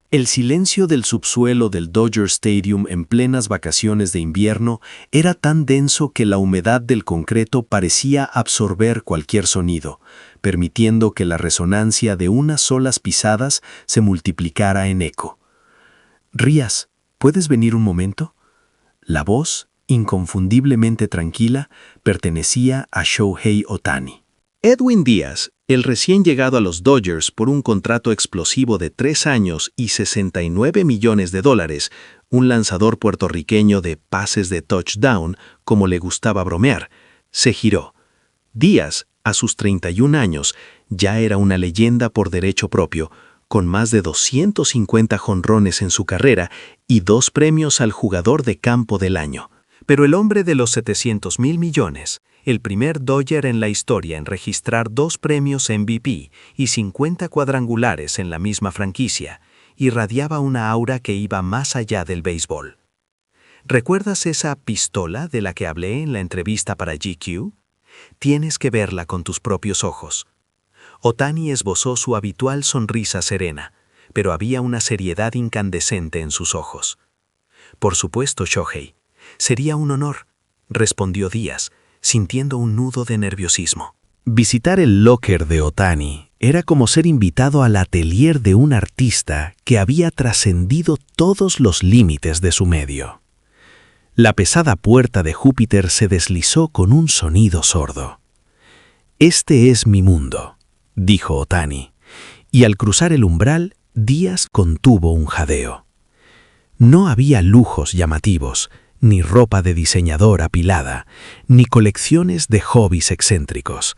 El silencio del subsuelo del Dodger Stadium en plenas vacaciones de invierno era tan denso que la humedad del concreto parecía absorber cualquier sonido, permitiendo que la resonancia de unas solas pisadas se multiplicara en eco. «Rías, ¿puedes venir un momento?». La voz, inconfundiblemente tranquila, pertenecía a Shohei Ohtani. Edwin Díaz, el recién llegado a los Dodgers por un contrato explosivo de 3 años y $69 millones, un lanzador puertorriqueño de pases de touchdown, como le gustaba bromear, se giró. Díaz, a sus 31 años, ya era una leyenda por derecho propio, con más de 250 jonrones en su carrera y 2 premios al jugador de campo del año. Pero el hombre de los $700 millones, el primer Dodger en la historia en registrar 2 premios MVP y 50 cuadrangulares en la misma franquicia, irradiaba una aura que iba más allá del béisbol. ¿Recuerdas esa pistola de la que hablé en la entrevista para GQ? Tienes que verla con tus propios ojos. Ohtani esbozó su habitual sonrisa serena, pero había una seriedad incandescente en sus ojos. «Por supuesto, Shohei. Sería un honor», respondió Díaz, sintiendo un nudo de nerviosismo. Visitar el locker de Ohtani era como ser invitado al atelier de un artista que había trascendido todos los límites de su medio. La pesada puerta de Júpiter se deslizó con un sonido sordo. «Este es mi mundo», dijo Ohtani, y al cruzar el umbral, Díaz contuvo un jadeo. No había lujos llamativos, ni ropa de diseñador apilada, ni colecciones de hobbies excéntricos.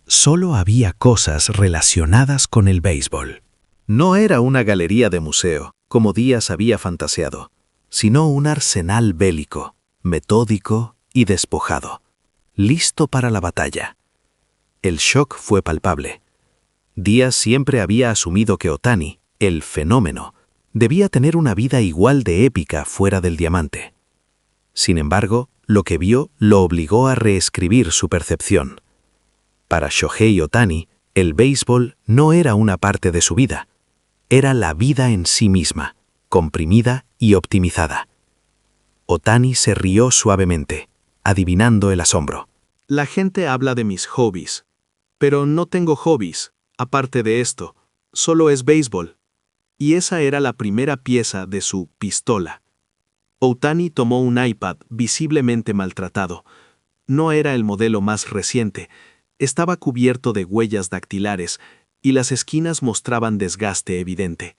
Solo había cosas relacionadas con el béisbol. No era una galería de museo, como Díaz había fantaseado, sino un arsenal bélico, metódico y despojado, listo para la batalla. El shock fue palpable. Díaz siempre había asumido que Ohtani, el fenómeno, debía tener una vida igual de épica fuera del diamante. Sin embargo, lo que vio lo obligó a reescribir su percepción. Para Shohei Ohtani, el béisbol no era una parte de su vida, era la vida en sí misma, comprimida y optimizada. Ohtani se rió suavemente, adivinando el asombro. La gente habla de mis hobbies, pero no tengo hobbies, aparte de esto, solo es béisbol. Y esa era la primera pieza de su pistola. Ohtani tomó un iPad visiblemente maltratado. No era el modelo más reciente, estaba cubierto de huellas dactilares y las esquinas mostraban desgaste evidente.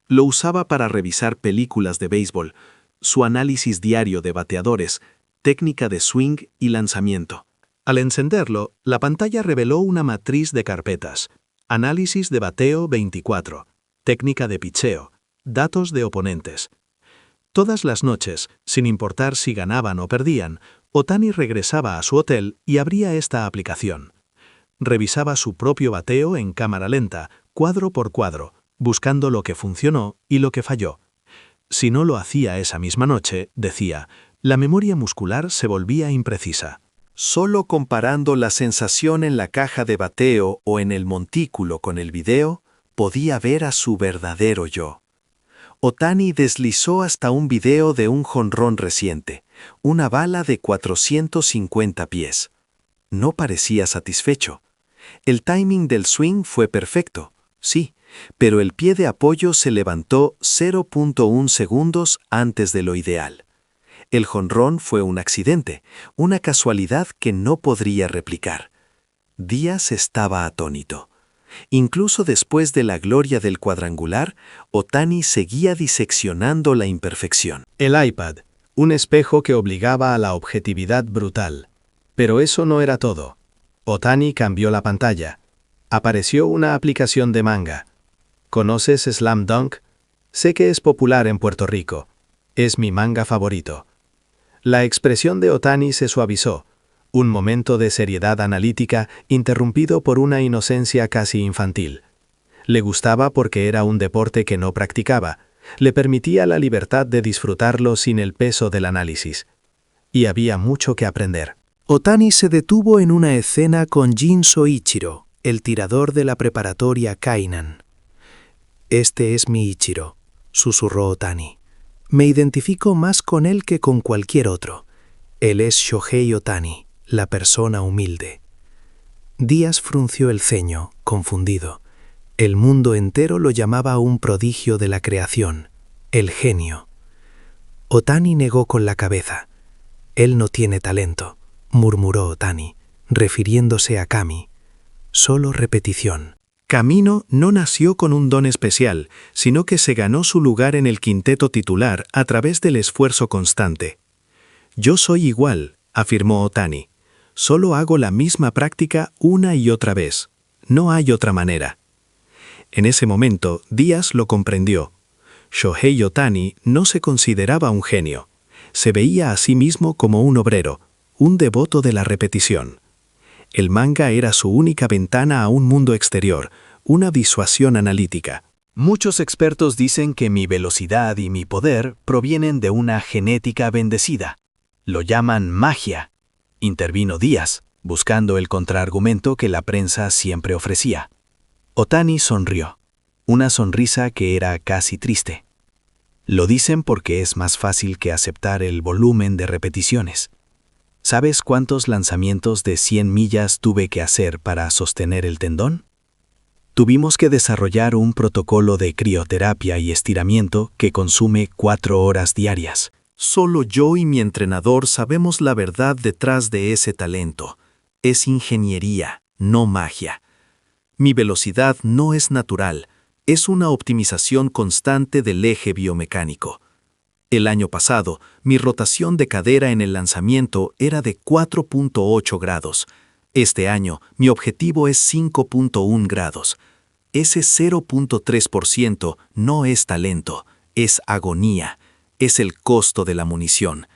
Lo usaba para revisar películas de béisbol, su análisis diario de bateadores, técnica de swing y lanzamiento. Al encenderlo, la pantalla reveló una matriz de carpetas: análisis de bateo 24, técnica de picheo, datos de oponentes. Todas las noches, sin importar si ganaban o perdían, Ohtani regresaba a su hotel y abría esta aplicación. Revisaba su propio bateo en cámara lenta, cuadro por cuadro, buscando lo que funcionó y lo que falló. Si no lo hacía esa misma noche, decía, la memoria muscular se volvía imprecisa. Solo comparando la sensación en la caja de bateo o en el montículo con el video, podía ver a su verdadero yo. Ohtani deslizó hasta un video de un jonrón reciente, una bala de 450 pies. No parecía satisfecho. El timing del swing fue perfecto, sí, pero el pie de apoyo se levantó 0.1 segundos antes de lo ideal. El jonrón fue un accidente, una casualidad que no podría replicar. Díaz estaba atónito. Incluso después de la gloria del cuadrangular, Ohtani seguía diseccionando la imperfección. El iPad, un espejo que obligaba a la objetividad brutal. Pero eso no era todo. Ohtani cambió la pantalla. Apareció una aplicación de manga. ¿Conoces Slam Dunk? Sé que es popular en Puerto Rico. Es mi manga favorito. La expresión de Ohtani se suavizó. Un momento de seriedad analítica interrumpido por una inocencia casi infantil. Le gustaba porque era un deporte que no practicaba. Le permitía la libertad de disfrutarlo sin el peso del análisis. Y había mucho que aprender. Ohtani se detuvo en una escena con Jin Soichiro, el tirador de la preparatoria Kainan. «Este es mi Ichiro», susurró Otani. Me identifico más con él que con cualquier otro. Él es Shohei Otani, la persona humilde. Díaz frunció el ceño, confundido. El mundo entero lo llamaba un prodigio de la creación, el genio. Otani negó con la cabeza. Él no tiene talento, murmuró Otani, refiriéndose a Kami. Solo repetición. Camino no nació con un don especial, sino que se ganó su lugar en el quinteto titular a través del esfuerzo constante. Yo soy igual, afirmó Otani. Solo hago la misma práctica una y otra vez. No hay otra manera. En ese momento, Díaz lo comprendió. Shohei Otani no se consideraba un genio. Se veía a sí mismo como un obrero, un devoto de la repetición. El manga era su única ventana a un mundo exterior, una disuasión analítica. Muchos expertos dicen que mi velocidad y mi poder provienen de una genética bendecida. Lo llaman magia. Intervino Díaz, buscando el contraargumento que la prensa siempre ofrecía. Otani sonrió, una sonrisa que era casi triste. Lo dicen porque es más fácil que aceptar el volumen de repeticiones. ¿Sabes cuántos lanzamientos de 100 millas tuve que hacer para sostener el tendón? Tuvimos que desarrollar un protocolo de crioterapia y estiramiento que consume 4 horas diarias. Solo yo y mi entrenador sabemos la verdad detrás de ese talento. Es ingeniería, no magia. Mi velocidad no es natural, es una optimización constante del eje biomecánico. El año pasado, mi rotación de cadera en el lanzamiento era de 4.8 grados. Este año, mi objetivo es 5.1 grados. Ese 0.3% no es talento, es agonía, es el costo de la munición.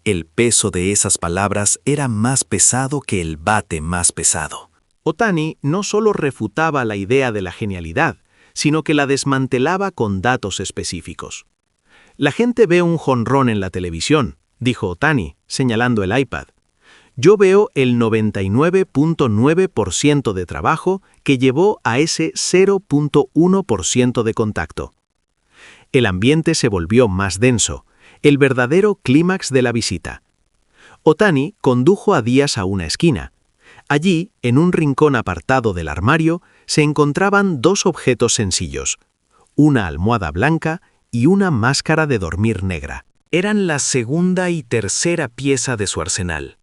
El peso de esas palabras era más pesado que el bate más pesado. Otani no solo refutaba la idea de la genialidad, sino que la desmantelaba con datos específicos. La gente ve un jonrón en la televisión, dijo Otani, señalando el iPad. Yo veo el 99.9% de trabajo que llevó a ese 0.1% de contacto. El ambiente se volvió más denso, el verdadero clímax de la visita. Otani condujo a Díaz a una esquina. Allí, en un rincón apartado del armario, se encontraban 2 objetos sencillos, una almohada blanca y una máscara de dormir negra. Eran la segunda y tercera pieza de su arsenal.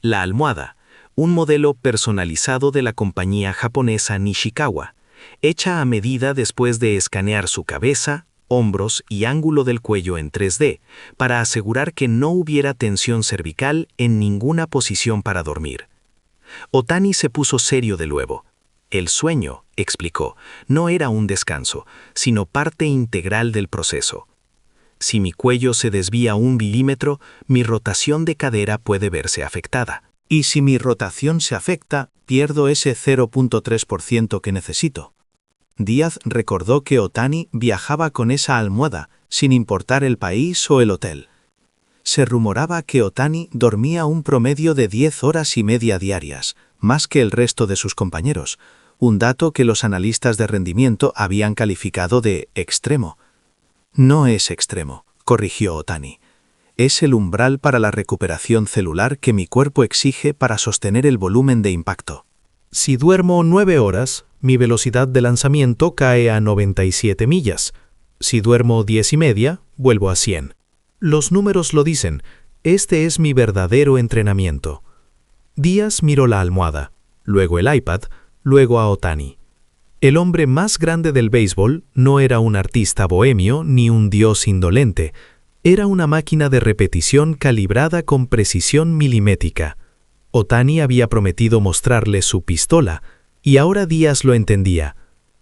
La almohada, un modelo personalizado de la compañía japonesa Nishikawa, hecha a medida después de escanear su cabeza, hombros y ángulo del cuello en 3D, para asegurar que no hubiera tensión cervical en ninguna posición para dormir. Otani se puso serio de nuevo. El sueño, explicó, no era un descanso, sino parte integral del proceso. Si mi cuello se desvía 1 milímetro, mi rotación de cadera puede verse afectada. Y si mi rotación se afecta, pierdo ese 0.3% que necesito. Díaz recordó que Otani viajaba con esa almohada, sin importar el país o el hotel. Se rumoraba que Otani dormía un promedio de 10 horas y media diarias, más que el resto de sus compañeros, un dato que los analistas de rendimiento habían calificado de extremo. No es extremo, corrigió Otani. Es el umbral para la recuperación celular que mi cuerpo exige para sostener el volumen de impacto. Si duermo 9 horas, mi velocidad de lanzamiento cae a 97 millas. Si duermo 10 y media, vuelvo a 100. Los números lo dicen, este es mi verdadero entrenamiento. Díaz miró la almohada, luego el iPad, luego a Otani. El hombre más grande del béisbol no era un artista bohemio ni un dios indolente, era una máquina de repetición calibrada con precisión milimétrica. Otani había prometido mostrarle su pistola, y ahora Díaz lo entendía.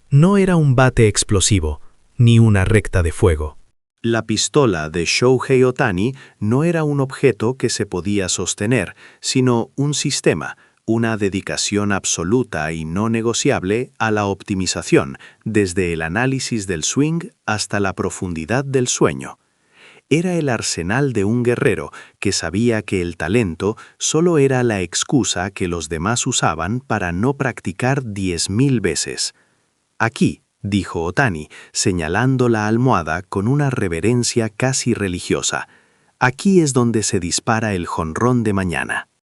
No era un bate explosivo, ni una recta de fuego. La pistola de Shohei Otani no era un objeto que se podía sostener, sino un sistema, una dedicación absoluta y no negociable a la optimización, desde el análisis del swing hasta la profundidad del sueño. Era el arsenal de un guerrero que sabía que el talento solo era la excusa que los demás usaban para no practicar 10.000 veces. Aquí, dijo Otani, señalando la almohada con una reverencia casi religiosa. Aquí es donde se dispara el jonrón de mañana.